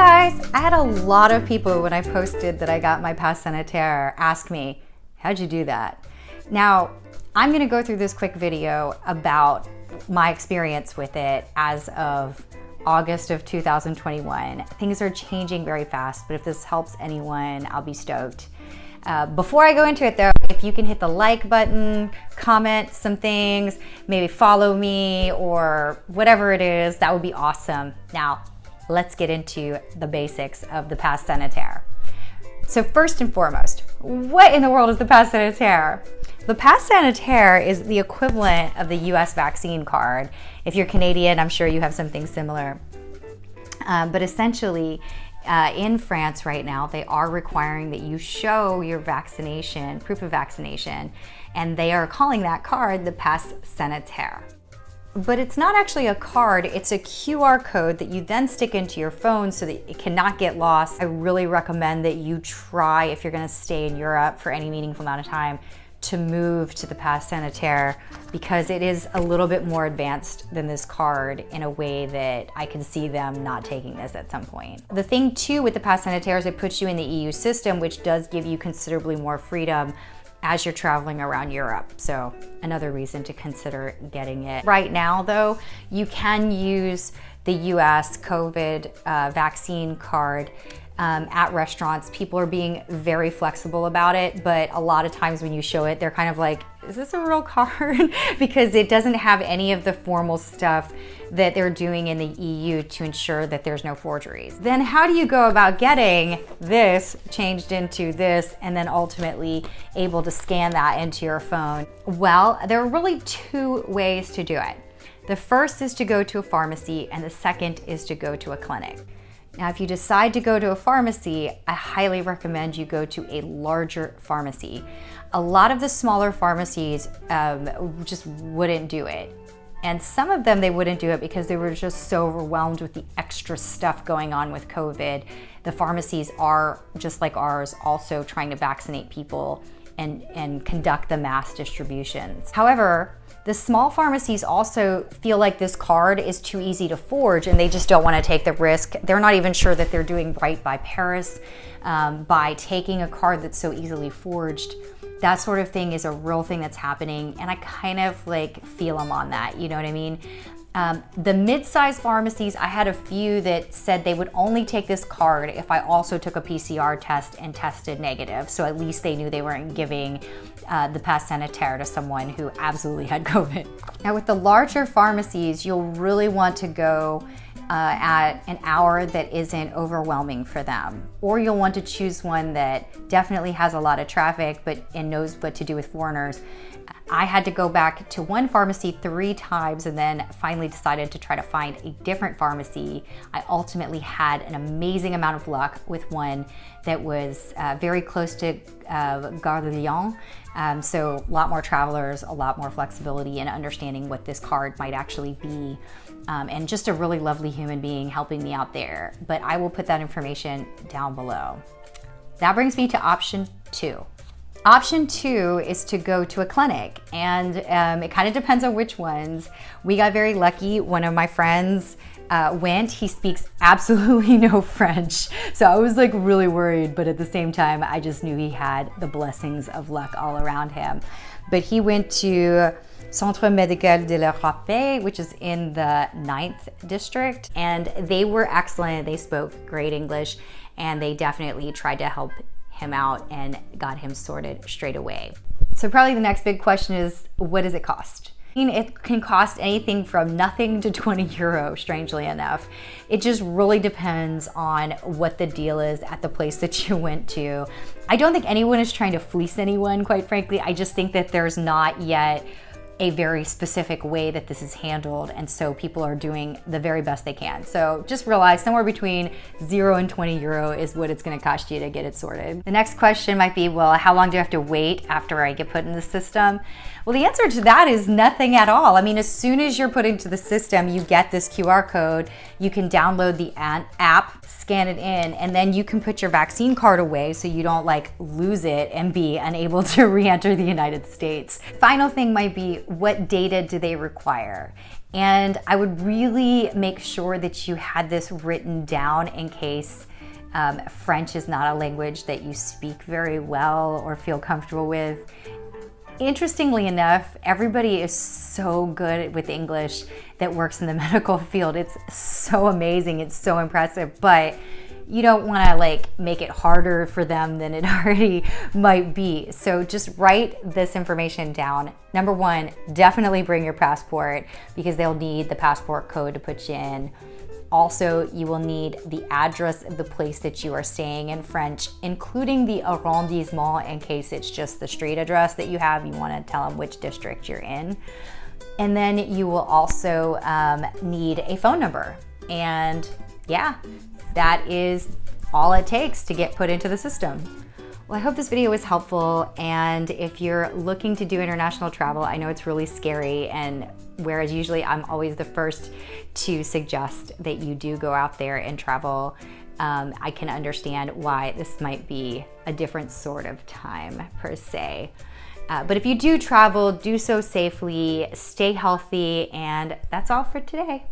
guys, I had a lot of people when I posted that I got my Pass Sanitaire ask me, how'd you do that? Now, I'm gonna go through this quick video about my experience with it as of August of 2021. Things are changing very fast, but if this helps anyone, I'll be stoked. Before I go into it though, if you can hit the like button, comment some things, maybe follow me or whatever it is, that would be awesome. Now, let's get into the basics of the Pass Sanitaire. So first and foremost, what in the world is the Pass Sanitaire? The Pass Sanitaire is the equivalent of the US vaccine card. If you're Canadian, I'm sure you have something similar. But essentially, in France right now, they are requiring that you show your vaccination, proof of vaccination, and they are calling that card the Pass Sanitaire. But it's not actually a card, it's a QR code that you then stick into your phone so that it cannot get lost. I really recommend that you try, if you're gonna stay in Europe for any meaningful amount of time, to move to the Pass Sanitaire because it is a little bit more advanced than this card in a way that I can see them not taking this at some point. The thing too with the Pass Sanitaire is it puts you in the EU system, which does give you considerably more freedom as you're traveling around Europe. So another reason to consider getting it. Right now though, you can use the US COVID vaccine card at restaurants. People are being very flexible about it, but a lot of times when you show it, they're kind of like, is this a real card? Because it doesn't have any of the formal stuff that they're doing in the EU to ensure that there's no forgeries. Then how do you go about getting this changed into this and then ultimately able to scan that into your phone? Well, there are really two ways to do it. The first is to go to a pharmacy and the second is to go to a clinic. Now, if you decide to go to a pharmacy, I highly recommend you go to a larger pharmacy. A lot of the smaller pharmacies just wouldn't do it. And some of them, they wouldn't do it because they were just so overwhelmed with the extra stuff going on with COVID. The pharmacies are, just like ours, also trying to vaccinate people and conduct the mass distributions. However, the small pharmacies also feel like this card is too easy to forge and they just don't want to take the risk. They're not even sure that they're doing right by Paris by taking a card that's so easily forged. That sort of thing is a real thing that's happening, and I kind of like feel them on that, you know what I mean? The mid-sized pharmacies, I had a few that said they would only take this card if I also took a PCR test and tested negative. So at least they knew they weren't giving the Pass Sanitaire to someone who absolutely had COVID. Now with the larger pharmacies, you'll really want to go at an hour that isn't overwhelming for them. Or you'll want to choose one that definitely has a lot of traffic and knows what to do with foreigners. I had to go back to one pharmacy 3 times and then finally decided to try to find a different pharmacy. I ultimately had an amazing amount of luck with one that was very close to Gare de Lyon. So a lot more travelers, a lot more flexibility in understanding what this card might actually be. And just a really lovely human being helping me out there. But I will put that information down below. That brings me to option 2. Option 2 is to go to a clinic, and it kind of depends on which ones. We got very lucky. One of my friends went. He speaks absolutely no French, so I was like really worried, but at the same time, I just knew he had the blessings of luck all around him. But he went to Centre Médical de la Rapée, which is in the 9th district, and they were excellent. They spoke great English, and they definitely tried to help him out and got him sorted straight away. So probably the next big question is, what does it cost? I mean, it can cost anything from nothing to 20 euro, strangely enough. It just really depends on what the deal is at the place that you went to. I don't think anyone is trying to fleece anyone, quite frankly. I just think that there's not yet a very specific way that this is handled, and so people are doing the very best they can. So just realize somewhere between 0 and 20 euro is what it's gonna cost you to get it sorted. The next question might be, well, how long do I have to wait after I get put in the system? Well, the answer to that is nothing at all. I mean, as soon as you're put into the system, you get this QR code, you can download the app, scan it in, and then you can put your vaccine card away so you don't like lose it and be unable to re-enter the United States. Final thing might be, what data do they require? And I would really make sure that you had this written down in case French is not a language that you speak very well or feel comfortable with. Interestingly enough, everybody is so good with English that works in the medical field. It's so amazing, it's so impressive, but you don't want to like make it harder for them than it already might be. So just write this information down. Number one, definitely bring your passport because they'll need the passport code to put you in. Also, you will need the address of the place that you are staying in French, including the arrondissement in case it's just the street address that you have. You want to tell them which district you're in. And then you will also need a phone number. And yeah, that is all it takes to get put into the system. Well, I hope this video was helpful, and if you're looking to do international travel, I know it's really scary, and whereas usually I'm always the first to suggest that you do go out there and travel, I can understand why this might be a different sort of time per se. But if you do travel, do so safely, stay healthy, and that's all for today.